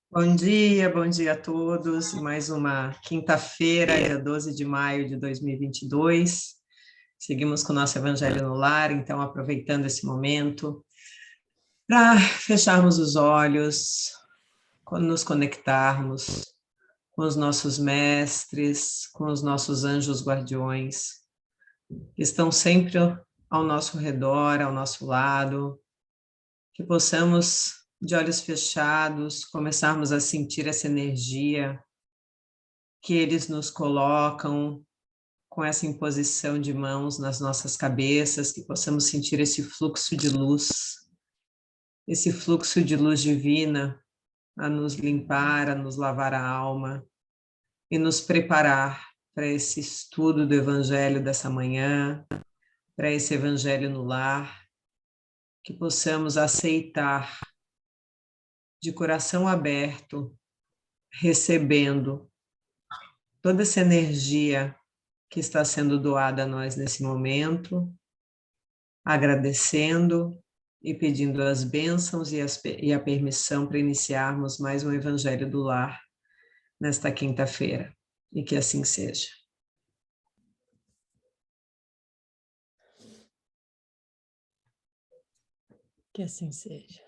Bom dia a todos. Mais uma quinta-feira, dia 12 de maio de 2022. Seguimos com o nosso Evangelho no Lar, então aproveitando esse momento para fecharmos os olhos, nos conectarmos com os nossos mestres, com os nossos anjos guardiões, que estão sempre ao nosso redor, ao nosso lado, que possamos, de olhos fechados, começarmos a sentir essa energia que eles nos colocam com essa imposição de mãos nas nossas cabeças, que possamos sentir esse fluxo de luz divina a nos limpar, a nos lavar a alma e nos preparar para esse estudo do Evangelho dessa manhã, para esse Evangelho no lar, que possamos aceitar de coração aberto, recebendo toda essa energia que está sendo doada a nós nesse momento, agradecendo e pedindo as bênçãos e a permissão para iniciarmos mais um Evangelho do Lar nesta quinta-feira. E que assim seja. Que assim seja.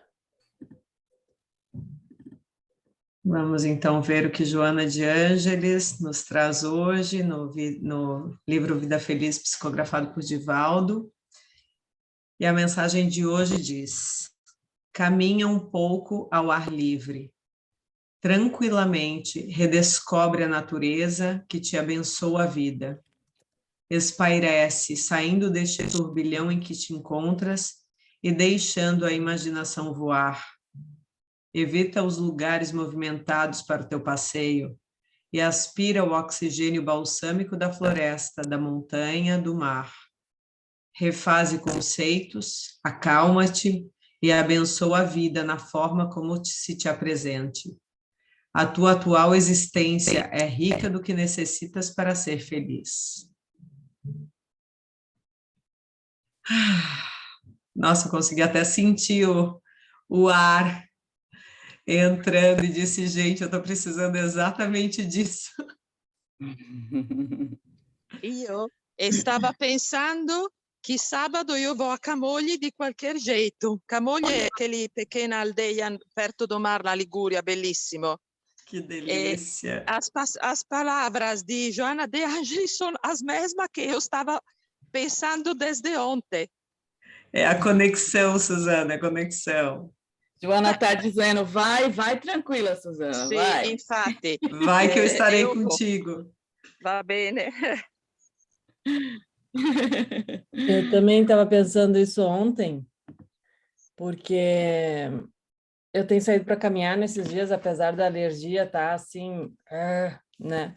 Vamos então ver o que Joana de Ângeles nos traz hoje no livro Vida Feliz, psicografado por Divaldo. E a mensagem de hoje diz: caminha um pouco ao ar livre. Tranquilamente, redescobre a natureza que te abençoa a vida. Espairece, saindo deste turbilhão em que te encontras e deixando a imaginação voar. Evita os lugares movimentados para o teu passeio e aspira o oxigênio balsâmico da floresta, da montanha, do mar. Refaze conceitos, acalma-te e abençoa a vida na forma como se te apresente. A tua atual existência é rica do que necessitas para ser feliz. Nossa, eu consegui até sentir o ar entrando e disse, gente, eu estou precisando exatamente disso. Io stava pensando que sábado eu vou a Camogli di qualquer jeito. Camogli è aquele pequena aldeia perto do mar na Ligúria, bellissimo. Que delícia. As palavras de Joana de Ângeles são as mesmas que eu estava pensando desde ontem. É a conexão, Suzana, a conexão. Joana está dizendo, vai tranquila, Suzana, Sim, vai. infatti. Vai que eu estarei contigo. Va bene. Eu também estava pensando isso ontem, porque eu tenho saído para caminhar nesses dias, apesar da alergia estar assim, né?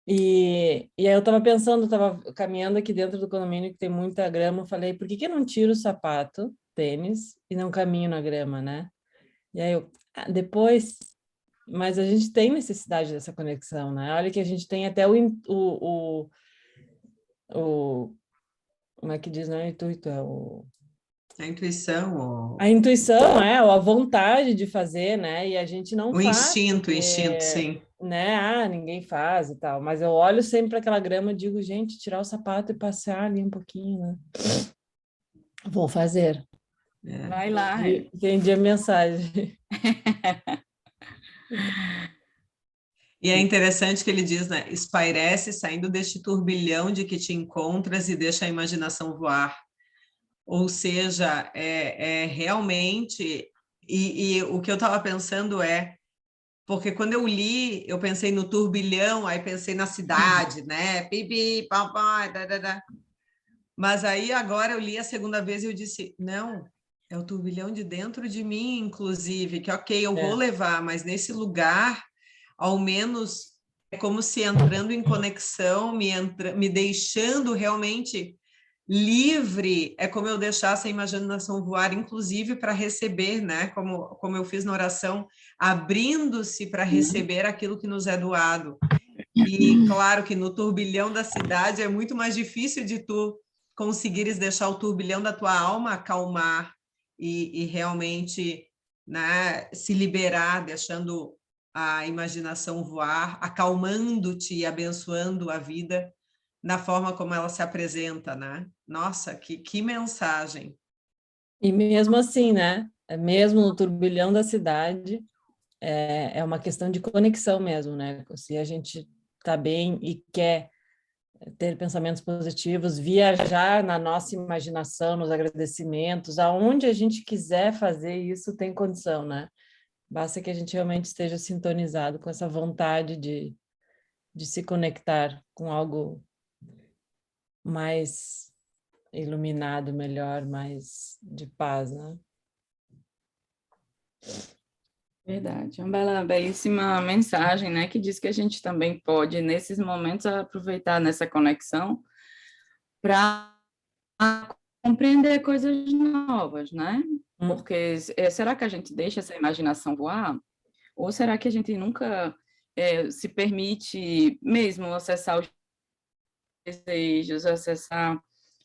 E aí eu estava pensando, estava caminhando aqui dentro do condomínio que tem muita grama, eu falei, por que eu não tiro o sapato, tênis, e não caminho na grama, né? E aí depois, mas a gente tem necessidade dessa conexão, né? Olha que a gente tem até como é que diz, não é intuito, é o... A intuição. A intuição, ou a vontade de fazer, né? E a gente não faz. O instinto, sim. Né? Ninguém faz e tal. Mas eu olho sempre para aquela grama e digo, gente, tirar o sapato e passear ali um pouquinho, né? Vou fazer. Vai lá. Entendi a mensagem. E é interessante que ele diz, né? Espairece, saindo deste turbilhão de que te encontras e deixa a imaginação voar. Ou seja, realmente... E o que eu estava pensando porque quando eu li, eu pensei no turbilhão, aí pensei na cidade, né? Pipi, papai, da. Mas aí agora eu li a segunda vez e eu disse, não, é o turbilhão de dentro de mim, inclusive, que ok, eu vou levar, mas nesse lugar, ao menos, é como se entrando em conexão, me deixando realmente livre, é como eu deixasse a imaginação voar, inclusive para receber, né? Como eu fiz na oração, abrindo-se para receber aquilo que nos é doado. E claro que no turbilhão da cidade é muito mais difícil de tu conseguires deixar o turbilhão da tua alma acalmar e realmente né? Se liberar, deixando a imaginação voar, acalmando-te e abençoando a vida na forma como ela se apresenta, né? Nossa, que mensagem! E mesmo assim, né? Mesmo no turbilhão da cidade, é uma questão de conexão mesmo, né? Se a gente está bem e quer ter pensamentos positivos, viajar na nossa imaginação, nos agradecimentos, aonde a gente quiser fazer isso tem condição, né? Basta que a gente realmente esteja sintonizado com essa vontade de se conectar com algo mais iluminado, melhor, mais de paz, né? Verdade, é uma belíssima mensagem, né, que diz que a gente também pode, nesses momentos, aproveitar nessa conexão para compreender coisas novas, né? Porque será que a gente deixa essa imaginação voar? Ou será que a gente nunca se permite mesmo acessar os desejos, acessar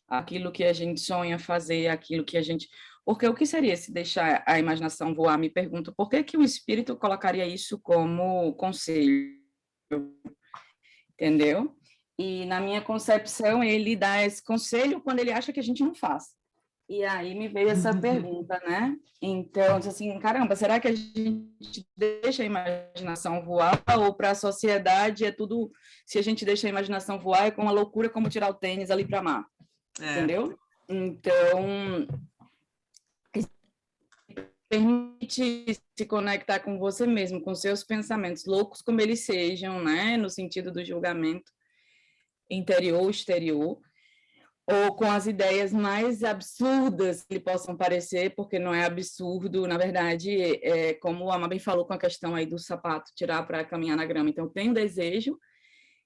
aquilo que a gente sonha fazer, aquilo que a gente... Porque o que seria se deixar a imaginação voar? Me pergunto, por que que o espírito colocaria isso como conselho? Entendeu? E na minha concepção, ele dá esse conselho quando ele acha que a gente não faz. E aí me veio essa pergunta, né? Então, assim, caramba, será que a gente deixa a imaginação voar ou para a sociedade é tudo... Se a gente deixa a imaginação voar é com uma loucura como tirar o tênis ali para mar. Entendeu? Então, permite se conectar com você mesmo, com seus pensamentos, loucos como eles sejam, né? No sentido do julgamento interior ou exterior, ou com as ideias mais absurdas que lhe possam parecer, porque não é absurdo, na verdade, como a Mabel falou com a questão aí do sapato, tirar para caminhar na grama. Então, tem um desejo,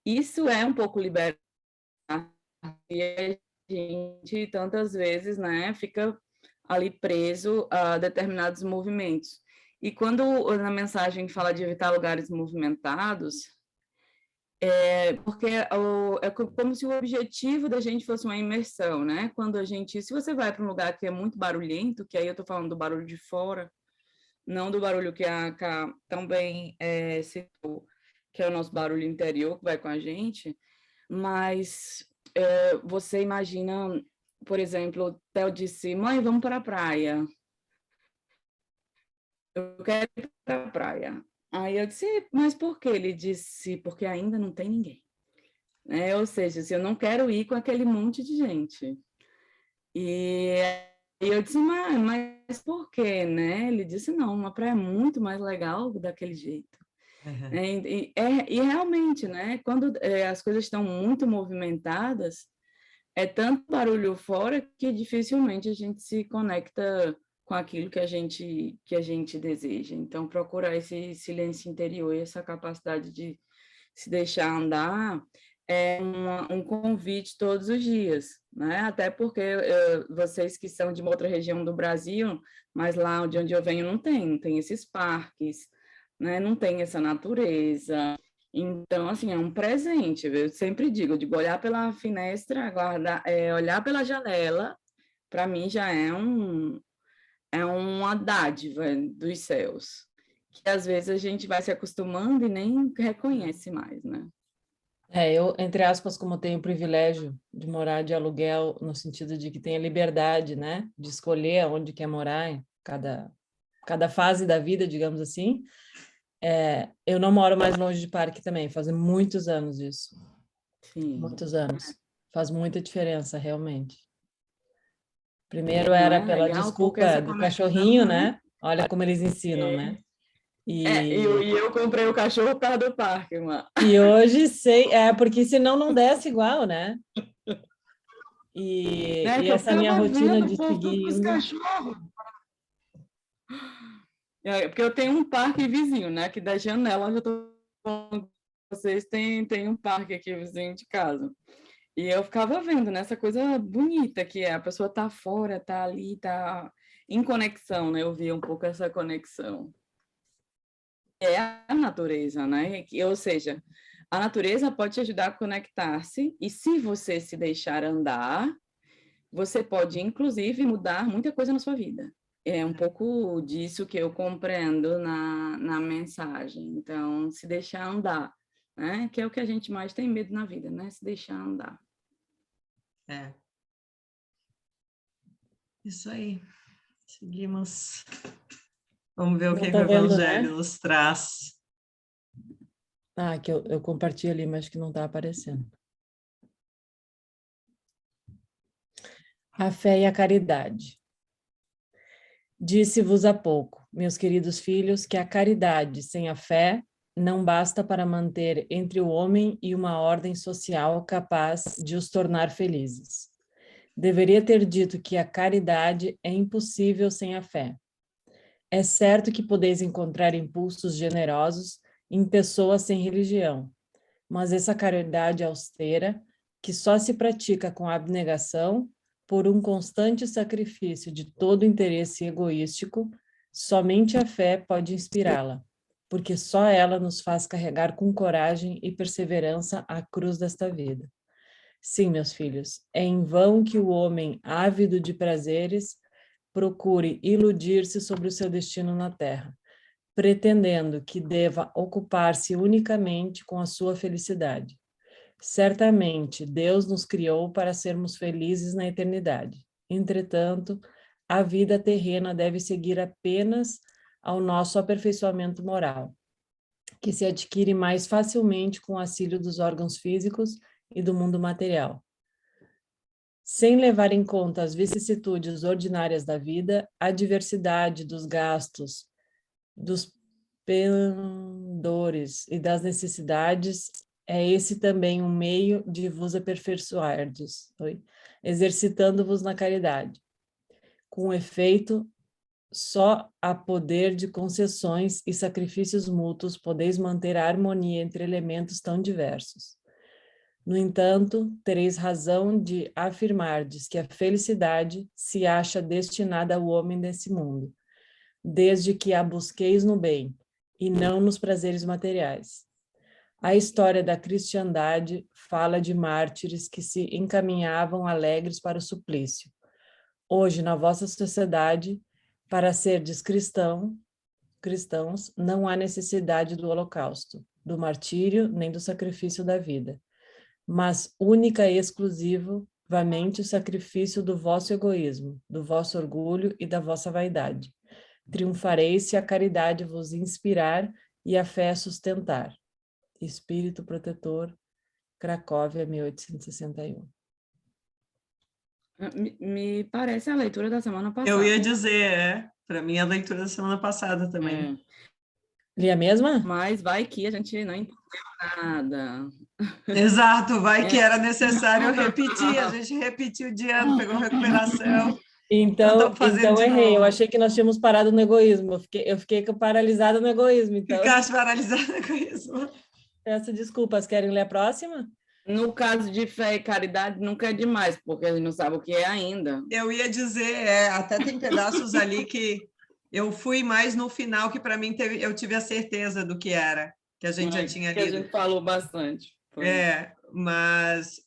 isso é um pouco libertar, e a gente, tantas vezes, né, fica ali preso a determinados movimentos. E quando na mensagem fala de evitar lugares movimentados, porque é como se o objetivo da gente fosse uma imersão, né? Quando a gente, se você vai para um lugar que é muito barulhento, que aí eu estou falando do barulho de fora, não do barulho que a Ká também citou, que é o nosso barulho interior que vai com a gente, mas você imagina, por exemplo, o Theo disse, mãe, vamos para a praia. Eu quero ir para a praia. Aí eu disse, mas por quê? Ele disse, porque ainda não tem ninguém. Ou seja, se eu não quero ir com aquele monte de gente. E eu disse, mas por quê, né? Ele disse, não, uma praia é muito mais legal daquele jeito. Uhum. E realmente, né? Quando as coisas estão muito movimentadas, é tanto barulho fora que dificilmente a gente se conecta com aquilo que a gente deseja. Então, procurar esse silêncio interior e essa capacidade de se deixar andar é um convite todos os dias, né? Até porque vocês que são de uma outra região do Brasil, mas lá de onde eu venho não tem esses parques, né? Não tem essa natureza. Então, assim, é um presente. Eu sempre digo, de olhar pela finestra, olhar pela janela, para mim já é uma dádiva dos céus, que às vezes a gente vai se acostumando e nem reconhece mais, né? Eu, entre aspas, como tenho o privilégio de morar de aluguel, no sentido de que tenho a liberdade, né, de escolher onde quer morar, em cada fase da vida, digamos assim, eu não moro mais longe de parque também, faz muitos anos isso. Sim. Muitos anos. Faz muita diferença, realmente. Primeiro era pela desculpa do cachorrinho, né? Olha como eles ensinam, né? E eu comprei o cachorro para do parque, mano. E hoje sei, porque senão não desce igual, né? E essa minha rotina de seguir os cachorros. Porque eu tenho um parque vizinho, né? Que da janela eu tô falando, vocês têm um parque aqui vizinho de casa. E eu ficava vendo, né, essa coisa bonita que a pessoa tá fora, tá ali, tá em conexão, né? Eu via um pouco essa conexão. É a natureza, né? Ou seja, a natureza pode te ajudar a conectar-se, e se você se deixar andar, você pode, inclusive, mudar muita coisa na sua vida. é um pouco disso que eu compreendo na mensagem. Então, se deixar andar, né? Que é o que a gente mais tem medo na vida, né? Se deixar andar. É. Isso aí. Seguimos. Vamos ver o Não que o estou vendo, Evangelho né? nos traz. Ah, que eu compartilho ali, mas que não está aparecendo. A fé e a caridade. Disse-vos há pouco, meus queridos filhos, que a caridade sem a fé não basta para manter entre o homem e uma ordem social capaz de os tornar felizes. Deveria ter dito que a caridade é impossível sem a fé. É certo que podeis encontrar impulsos generosos em pessoas sem religião, mas essa caridade austera, que só se pratica com abnegação, por um constante sacrifício de todo interesse egoístico, somente a fé pode inspirá-la, porque só ela nos faz carregar com coragem e perseverança a cruz desta vida. Sim, meus filhos, é em vão que o homem, ávido de prazeres, procure iludir-se sobre o seu destino na terra, pretendendo que deva ocupar-se unicamente com a sua felicidade. Certamente, Deus nos criou para sermos felizes na eternidade. Entretanto, a vida terrena deve seguir apenas ao nosso aperfeiçoamento moral, que se adquire mais facilmente com o auxílio dos órgãos físicos e do mundo material. Sem levar em conta as vicissitudes ordinárias da vida, a diversidade dos gastos, dos pendores e das necessidades, é esse também um meio de vos aperfeiçoardes, exercitando-vos na caridade. Com efeito, só a poder de concessões e sacrifícios mútuos podeis manter a harmonia entre elementos tão diversos. No entanto, tereis razão de afirmardes que a felicidade se acha destinada ao homem desse mundo, desde que a busqueis no bem, e não nos prazeres materiais. A história da cristandade fala de mártires que se encaminhavam alegres para o suplício. Hoje, na vossa sociedade, para serdes cristãos, não há necessidade do holocausto, do martírio, nem do sacrifício da vida, mas única e exclusivamente o sacrifício do vosso egoísmo, do vosso orgulho e da vossa vaidade. Triunfareis se a caridade vos inspirar e a fé sustentar. Espírito Protetor, Cracóvia, 1861. Me parece a leitura da semana passada. Eu ia dizer, para mim, a leitura da semana passada também. Li a mesma? Mas vai que a gente não entendeu nada. Exato, vai que era necessário repetir, a gente repetiu de ano, pegou recuperação. Então errei, eu achei que nós tínhamos parado no egoísmo, eu fiquei paralisada no egoísmo. Então... Ficaste paralisada no egoísmo. Peço desculpas, querem ler a próxima? No caso de fé e caridade, nunca é demais, porque a gente não sabe o que é ainda. Eu ia dizer, até tem pedaços ali que eu fui mais no final, que para mim eu tive a certeza do que era, que a gente já tinha lido. Que a gente falou bastante. Mas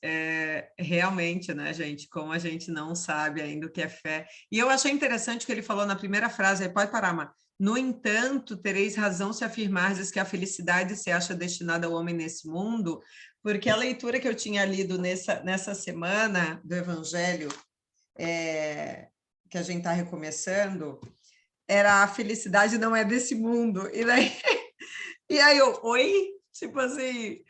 realmente, né, gente, como a gente não sabe ainda o que é fé. E eu achei interessante o que ele falou na primeira frase, aí pode parar, Má. No entanto, tereis razão se afirmardes que a felicidade se acha destinada ao homem nesse mundo, porque a leitura que eu tinha lido nessa semana do Evangelho, que a gente está recomeçando, era a felicidade não é desse mundo. E aí eu, tipo assim...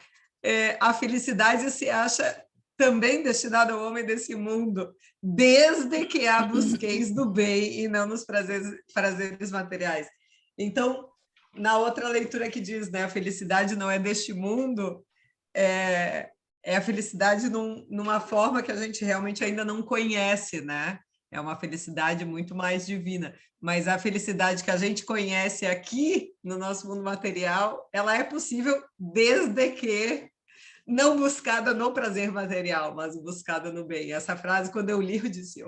a felicidade se acha também destinada ao homem desse mundo, desde que a busqueis do bem e não nos prazeres materiais. Então, na outra leitura que diz, né, a felicidade não é deste mundo, é a felicidade numa forma que a gente realmente ainda não conhece, né? É uma felicidade muito mais divina. Mas a felicidade que a gente conhece aqui, no nosso mundo material, ela é possível desde que não buscada no prazer material, mas buscada no bem. Essa frase, quando eu li, eu disse,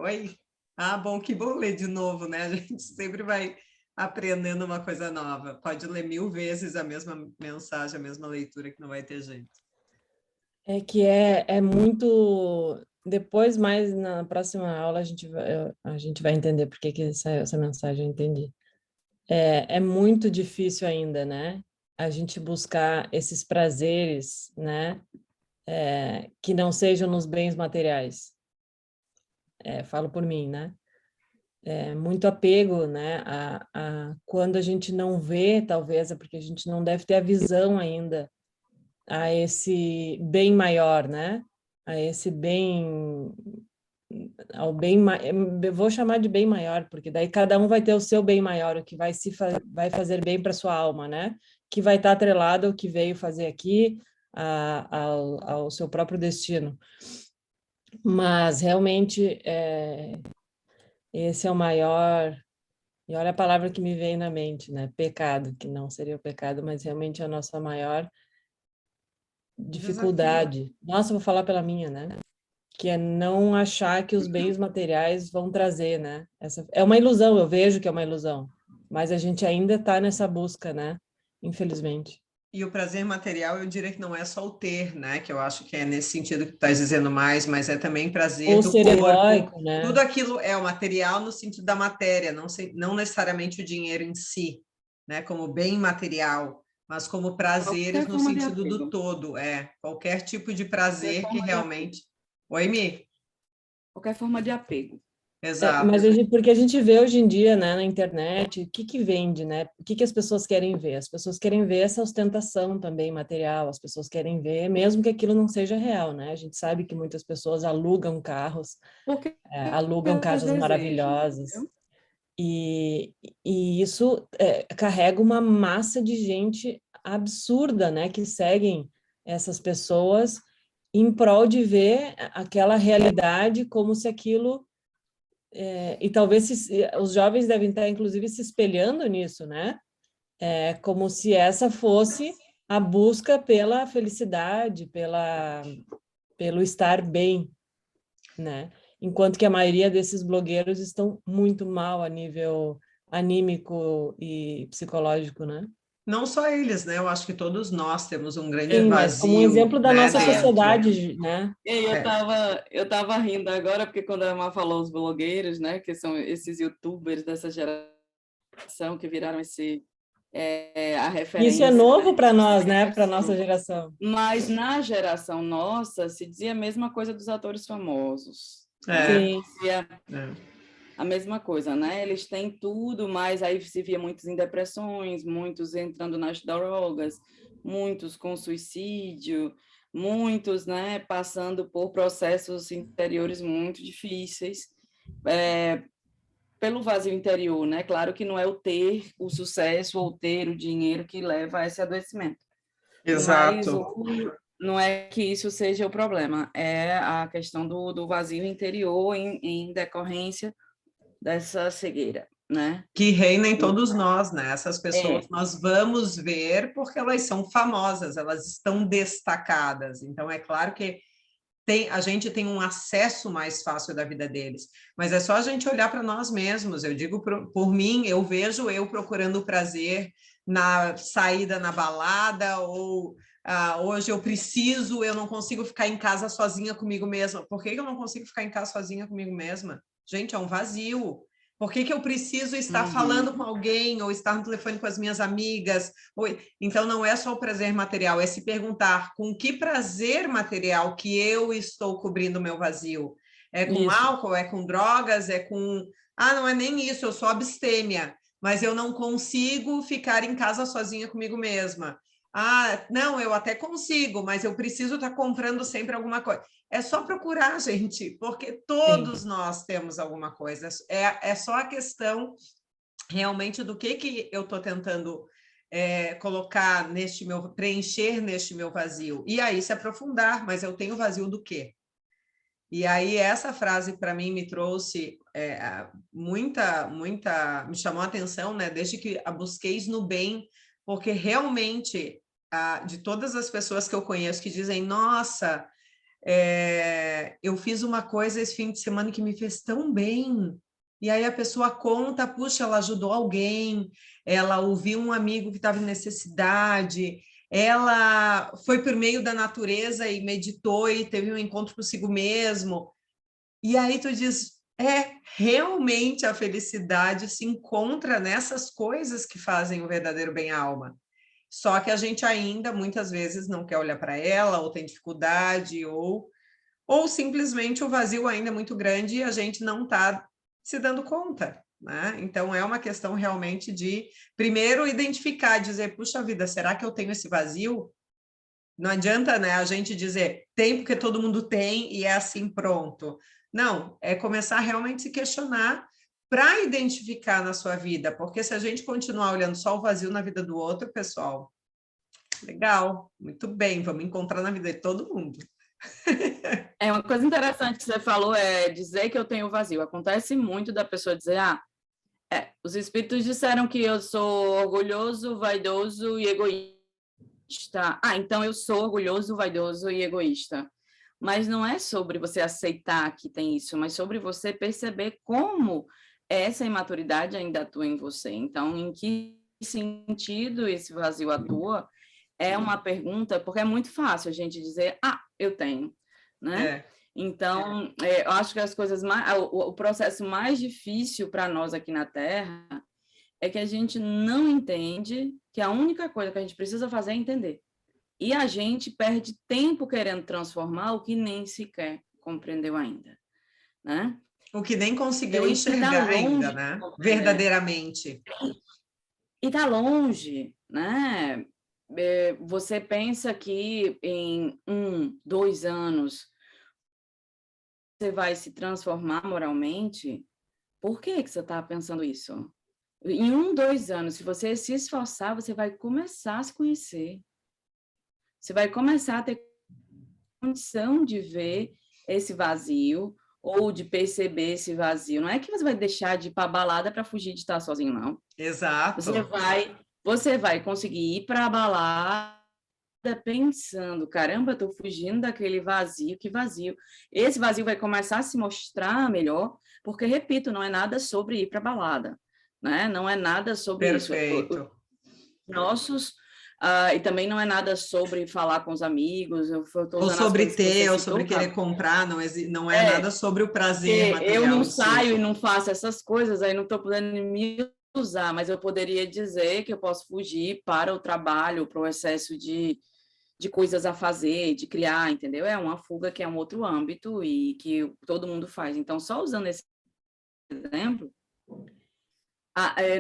bom, que bom ler de novo, né? A gente sempre vai aprendendo uma coisa nova. Pode ler 1000 vezes a mesma mensagem, a mesma leitura, que não vai ter jeito. É que é muito depois, mais na próxima aula, a gente vai entender por que que saiu essa mensagem, eu entendi. É muito difícil ainda, né? A gente buscar esses prazeres, né? Que não sejam nos bens materiais. Falo por mim, né? Muito apego, né? Quando a gente não vê, talvez, é porque a gente não deve ter a visão ainda a esse bem maior, né? A esse bem, ao bem, eu vou chamar de bem maior, porque daí cada um vai ter o seu bem maior, o que vai fazer bem para sua alma, né? Que vai estar atrelado ao que veio fazer aqui, ao seu próprio destino. Mas realmente esse é o maior, e olha a palavra que me vem na mente, né? Pecado, que não seria o pecado, mas realmente é a nossa maior dificuldade. Nossa, vou falar pela minha, né? Que é não achar que os bens materiais vão trazer, né? Essa é uma ilusão, eu vejo que é uma ilusão, mas a gente ainda está nessa busca, né? Infelizmente. E o prazer material, eu diria que não é só o ter, né? Que eu acho que é nesse sentido que tu estás dizendo mais, mas é também prazer Ou do ser corpo. egóico, né? Tudo aquilo é o material no sentido da matéria, não necessariamente o dinheiro em si, né? Como bem material, mas como prazeres no sentido do todo. Qualquer tipo de prazer que realmente... Oi, Mi? Qualquer forma de apego. Exato. Mas porque a gente vê hoje em dia, né, na internet, o que vende, né? O que as pessoas querem ver? As pessoas querem ver essa ostentação também material, as pessoas querem ver, mesmo que aquilo não seja real, né? A gente sabe que muitas pessoas alugam carros, alugam casas maravilhosas, e isso carrega uma massa de gente absurda, né? Que seguem essas pessoas em prol de ver aquela realidade como se aquilo... e talvez os jovens devem estar, inclusive, se espelhando nisso, né? Como se essa fosse a busca pela felicidade, pelo estar bem, né? Enquanto que a maioria desses blogueiros estão muito mal a nível anímico e psicológico, né? Não só eles, né? Eu acho que todos nós temos um grande Sim, vazio, mas como um exemplo da né, nossa dentro. sociedade, né? E aí eu tava rindo agora, porque quando a Emma falou os blogueiros, né, que são esses youtubers dessa geração que viraram a referência. Isso é novo para nós, né? Para nossa geração. Mas na geração nossa se dizia a mesma coisa dos atores famosos. Sim. A mesma coisa, né? Eles têm tudo, mas aí se via muitos em depressões, muitos entrando nas drogas, muitos com suicídio, muitos, né, passando por processos interiores muito difíceis, pelo vazio interior, né? Claro que não é o ter o sucesso ou ter o dinheiro que leva a esse adoecimento. Exato. Mas não é que isso seja o problema, é a questão do vazio interior em decorrência dessa cegueira, né? Que reina em todos nós, né? Essas pessoas nós vamos ver porque elas são famosas, elas estão destacadas. Então, é claro que a gente tem um acesso mais fácil da vida deles, mas é só a gente olhar para nós mesmos. Eu digo por mim, eu vejo eu procurando prazer na saída na balada, ou hoje eu não consigo ficar em casa sozinha comigo mesma. Por que eu não consigo ficar em casa sozinha comigo mesma? Gente, é um vazio. Por que eu preciso estar falando com alguém ou estar no telefone com as minhas amigas? Então, não é só o prazer material, é se perguntar com que prazer material que eu estou cobrindo o meu vazio. É com álcool, é com drogas, é com... não é nem isso, eu sou abstêmia, mas eu não consigo ficar em casa sozinha comigo mesma. Não, eu até consigo, mas eu preciso estar comprando sempre alguma coisa. É só procurar, gente, porque todos nós temos alguma coisa. É só a questão realmente do que eu estou tentando colocar preencher neste meu vazio. E aí se aprofundar, mas eu tenho vazio do quê? E aí essa frase para mim me trouxe me chamou a atenção, né? Desde que a busqueis no bem, porque realmente de todas as pessoas que eu conheço que dizem, nossa, eu fiz uma coisa esse fim de semana que me fez tão bem. E aí a pessoa conta, puxa, ela ajudou alguém, ela ouviu um amigo que estava em necessidade, ela foi por meio da natureza e meditou e teve um encontro consigo mesmo. E aí tu diz, realmente a felicidade se encontra nessas coisas que fazem o verdadeiro bem à alma. Só que a gente ainda, muitas vezes, não quer olhar para ela, ou tem dificuldade, ou simplesmente o vazio ainda é muito grande e a gente não está se dando conta, né? Então, é uma questão realmente de, primeiro, identificar, dizer, puxa vida, será que eu tenho esse vazio? Não adianta, né, a gente dizer, tem porque todo mundo tem e é assim, pronto. Não, é começar a realmente se questionar para identificar na sua vida, porque se a gente continuar olhando só o vazio na vida do outro, pessoal, legal, muito bem, vamos encontrar na vida de todo mundo. Uma coisa interessante que você falou é dizer que eu tenho vazio. Acontece muito da pessoa dizer, os espíritos disseram que eu sou orgulhoso, vaidoso e egoísta. Então eu sou orgulhoso, vaidoso e egoísta. Mas não é sobre você aceitar que tem isso, mas sobre você perceber como essa imaturidade ainda atua em você. Então, em que sentido esse vazio atua? É uma pergunta, porque é muito fácil a gente dizer, eu tenho, né? Então, eu acho que as coisas o processo mais difícil para nós aqui na Terra é que a gente não entende que a única coisa que a gente precisa fazer é entender. E a gente perde tempo querendo transformar o que nem sequer compreendeu ainda, né? O que nem conseguiu enxergar ainda, né? Verdadeiramente. E está longe, né? Você pensa que em 1, 2 anos você vai se transformar moralmente? Por que você está pensando isso? Em 1, 2 anos, se você se esforçar, você vai começar a se conhecer. Você vai começar a ter condição de ver esse vazio ou de perceber esse vazio. Não é que você vai deixar de ir para a balada para fugir de estar sozinho, não. Exato. Você vai conseguir ir para a balada pensando, caramba, estou fugindo daquele vazio, que vazio. Esse vazio vai começar a se mostrar melhor, porque, repito, não é nada sobre ir para a balada, né? Não é nada sobre Perfeito. isso. Nossos... e também não é nada sobre falar com os amigos, ou sobre ter, ou sobre querer comprar, não é nada sobre o prazer material. Eu não saio e não faço essas coisas, aí não estou podendo me usar, mas eu poderia dizer que eu posso fugir para o trabalho, para o excesso de coisas a fazer, de criar, entendeu? É uma fuga que é um outro âmbito e que todo mundo faz. Então, só usando esse exemplo,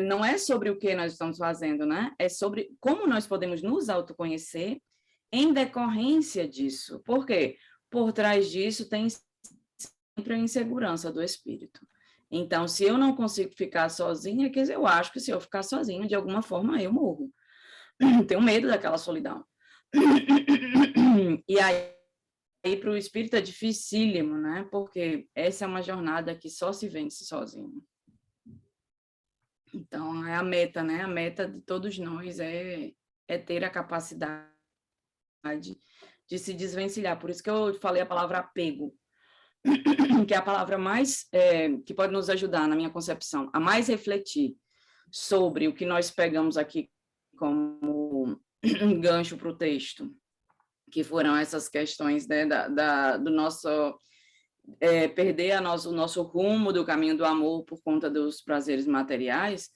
não é sobre o que nós estamos fazendo, né? É sobre como nós podemos nos autoconhecer em decorrência disso. Por quê? Por trás disso tem sempre a insegurança do espírito. Então, se eu não consigo ficar sozinha, quer dizer, eu acho que se eu ficar sozinha, de alguma forma, eu morro. Tenho medo daquela solidão. E aí para o espírito é dificílimo, né? Porque essa é uma jornada que só se vence sozinho. Então, é a meta, né? A meta de todos nós é ter a capacidade de se desvencilhar. Por isso que eu falei a palavra apego, que é a palavra mais que pode nos ajudar, na minha concepção, a mais refletir sobre o que nós pegamos aqui como um gancho para o texto, que foram essas questões, né, do nosso perder o nosso rumo do caminho do amor por conta dos prazeres materiais,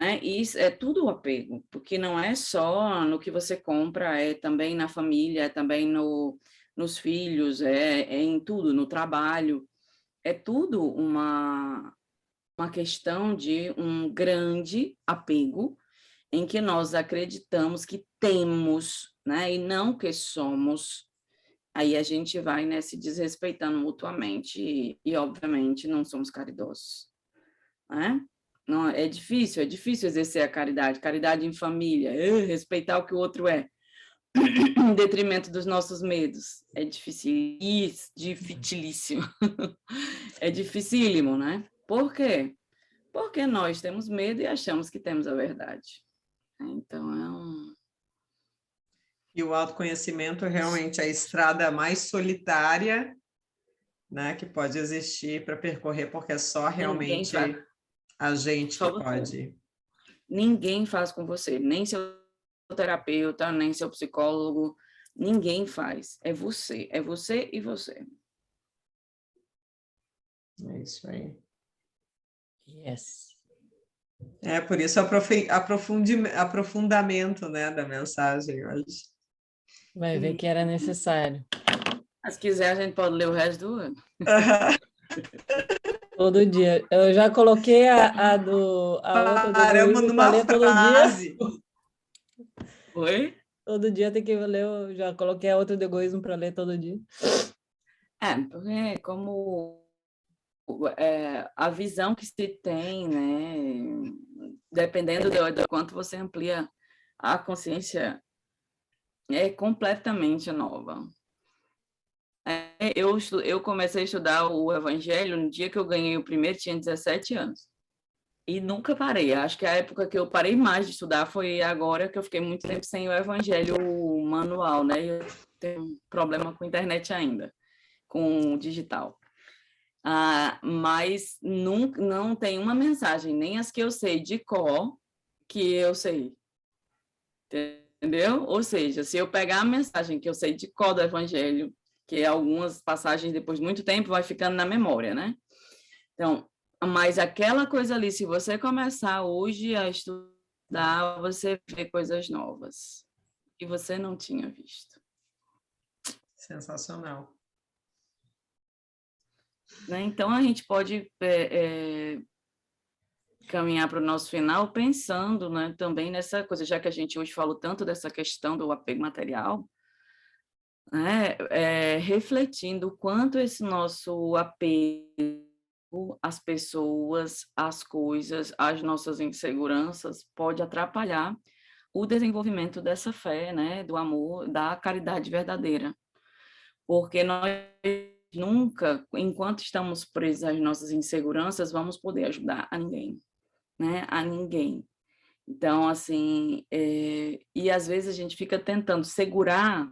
né? Isso é tudo apego, porque não é só no que você compra, é também na família, é também nos filhos, é em tudo, no trabalho, é tudo uma questão de um grande apego em que nós acreditamos que temos, né, e não que somos. Aí a gente vai, né, se desrespeitando mutuamente e obviamente, não somos caridosos, né? Não, é difícil exercer a caridade em família, respeitar o que o outro é, em detrimento dos nossos medos. É dificilíssimo. É dificílimo, né? Por quê? Porque nós temos medo e achamos que temos a verdade. Então, E o autoconhecimento realmente é a estrada mais solitária, né, que pode existir para percorrer, porque é só realmente a gente que pode. Ninguém faz com você, nem seu terapeuta, nem seu psicólogo, ninguém faz. É você e você. É isso aí. Yes. É por isso aprofundamento, né, da mensagem hoje. Vai ver que era necessário. Mas se quiser, a gente pode ler o resto do ano. Todo dia. Eu já coloquei a outra do Paramos egoísmo para numa ler todo dia. frase. Oi? Todo dia tem que ler, eu já coloquei a outra do egoísmo para ler todo dia. Porque como a visão que se tem, né? Dependendo do quanto você amplia a consciência, é completamente nova. Eu comecei a estudar o Evangelho no dia que eu ganhei o primeiro, tinha 17 anos. E nunca parei. Acho que a época que eu parei mais de estudar foi agora, que eu fiquei muito tempo sem o Evangelho manual, né? Eu tenho um problema com a internet ainda, com o digital. Mas não tem uma mensagem, nem as que eu sei de cor, que eu sei. Entendeu? Ou seja, se eu pegar a mensagem que eu sei de cor do Evangelho, que algumas passagens depois de muito tempo vai ficando na memória, né? Então, mas aquela coisa ali, se você começar hoje a estudar, você vê coisas novas que você não tinha visto. Sensacional. Né? Então, a gente pode caminhar para o nosso final pensando, né, também nessa coisa, já que a gente hoje falou tanto dessa questão do apego material, né, refletindo o quanto esse nosso apego às pessoas, às coisas, às nossas inseguranças pode atrapalhar o desenvolvimento dessa fé, né, do amor, da caridade verdadeira. Porque nós nunca, enquanto estamos presos às nossas inseguranças, vamos poder ajudar a ninguém, né, a ninguém. Então, assim, e às vezes a gente fica tentando segurar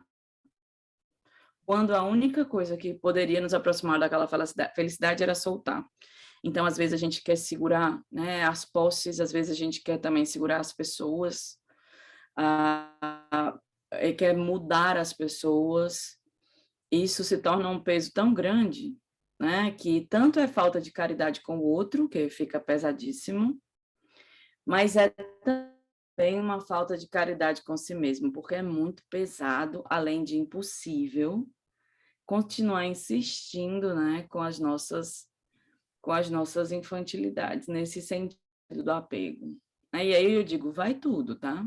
quando a única coisa que poderia nos aproximar daquela felicidade era soltar. Então, às vezes a gente quer segurar, né, as posses, às vezes a gente quer também segurar as pessoas, quer mudar as pessoas. Isso se torna um peso tão grande, né, que tanto é falta de caridade com o outro, que fica pesadíssimo, mas é também uma falta de caridade com si mesmo, porque é muito pesado, além de impossível, continuar insistindo, né, com as nossas infantilidades, nesse sentido do apego. E aí eu digo, vai tudo, tá?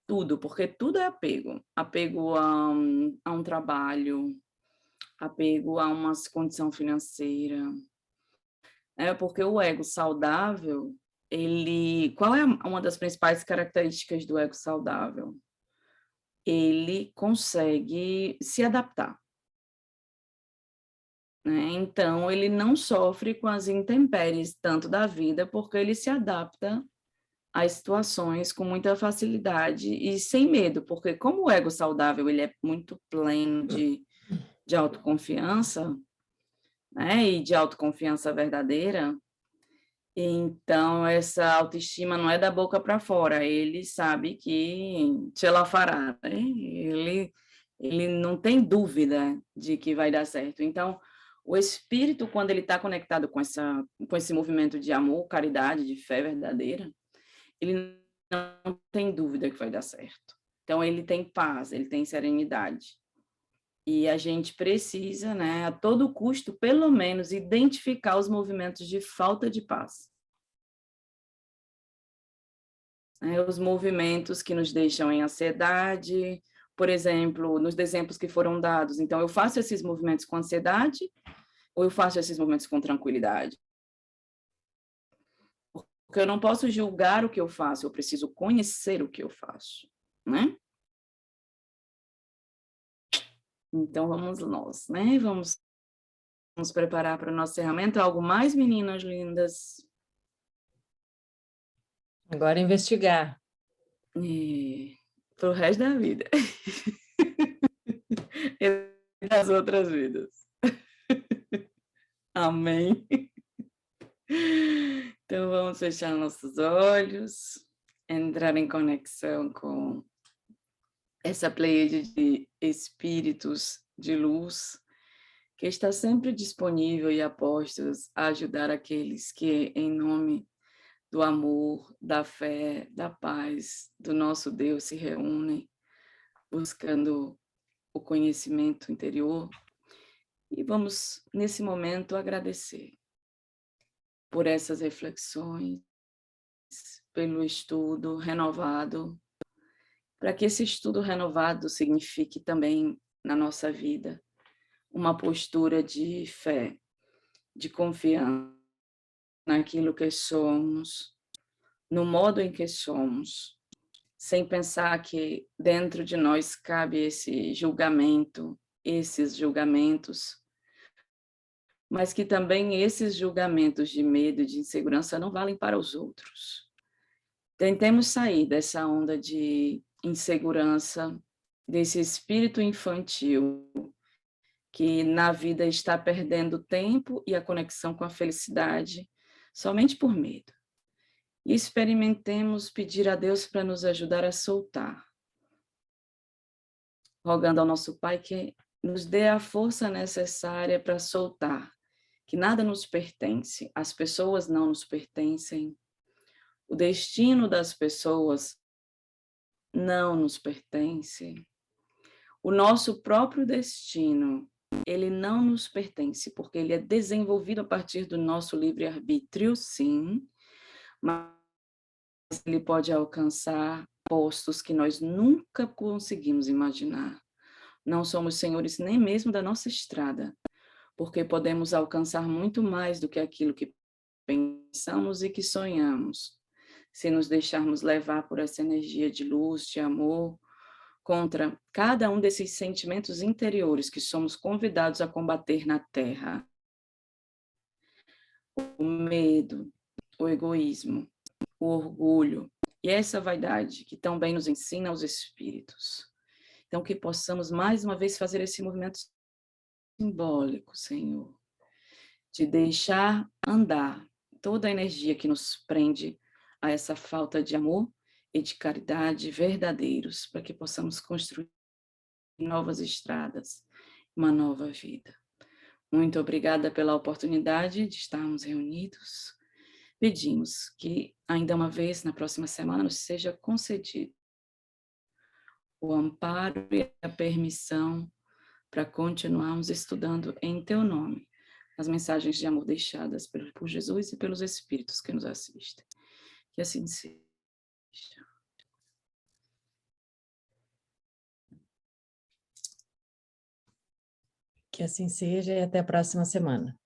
Tudo, porque tudo é apego. Apego a um trabalho, apego a uma condição financeira. Porque o ego saudável, qual é uma das principais características do ego saudável? Ele consegue se adaptar. Né? Então, ele não sofre com as intempéries tanto da vida, porque ele se adapta às situações com muita facilidade e sem medo, porque como o ego saudável ele é muito pleno de autoconfiança, né? E de autoconfiança verdadeira, então essa autoestima não é da boca para fora, ele sabe que te la fará, né? Ele não tem dúvida de que vai dar certo. Então, o espírito, quando ele está conectado com esse movimento de amor, caridade, de fé verdadeira, ele não tem dúvida que vai dar certo. Então, ele tem paz, ele tem serenidade. E a gente precisa, né, a todo custo, pelo menos, identificar os movimentos de falta de paz. Os movimentos que nos deixam em ansiedade, por exemplo, nos exemplos que foram dados. Então, eu faço esses movimentos com ansiedade ou eu faço esses movimentos com tranquilidade? Porque eu não posso julgar o que eu faço, eu preciso conhecer o que eu faço, né? Então, vamos nós, né? Vamos preparar para o nosso encerramento. Algo mais, meninas lindas? Agora investigar. Para o resto da vida. E das outras vidas. Amém. Então, vamos fechar nossos olhos, entrar em conexão com essa pleiade de espíritos de luz que está sempre disponível e a postos a ajudar aqueles que, em nome do amor, da fé, da paz, do nosso Deus, se reúnem, buscando o conhecimento interior. E vamos, nesse momento, agradecer por essas reflexões, pelo estudo renovado, para que esse estudo renovado signifique também, na nossa vida, uma postura de fé, de confiança naquilo que somos, no modo em que somos, sem pensar que dentro de nós cabe esse julgamento, esses julgamentos, mas que também esses julgamentos de medo e de insegurança não valem para os outros. Tentemos sair dessa onda de insegurança, desse espírito infantil que na vida está perdendo tempo e a conexão com a felicidade somente por medo. E experimentemos pedir a Deus para nos ajudar a soltar, rogando ao nosso Pai que nos dê a força necessária para soltar, que nada nos pertence, as pessoas não nos pertencem, o destino das pessoas não nos pertence, o nosso próprio destino, ele não nos pertence, porque ele é desenvolvido a partir do nosso livre-arbítrio, sim, mas ele pode alcançar postos que nós nunca conseguimos imaginar. Não somos senhores nem mesmo da nossa estrada, porque podemos alcançar muito mais do que aquilo que pensamos e que sonhamos, se nos deixarmos levar por essa energia de luz, de amor, contra cada um desses sentimentos interiores que somos convidados a combater na Terra. O medo, o egoísmo, o orgulho e essa vaidade que também nos ensina os espíritos. Então, que possamos mais uma vez fazer esse movimento simbólico, Senhor, de deixar andar toda a energia que nos prende a essa falta de amor e de caridade verdadeiros, para que possamos construir novas estradas, uma nova vida. Muito obrigada pela oportunidade de estarmos reunidos. Pedimos que, ainda uma vez, na próxima semana, nos seja concedido o amparo e a permissão para continuarmos estudando em Teu nome as mensagens de amor deixadas por Jesus e pelos Espíritos que nos assistem. Que assim seja. Que assim seja e até a próxima semana.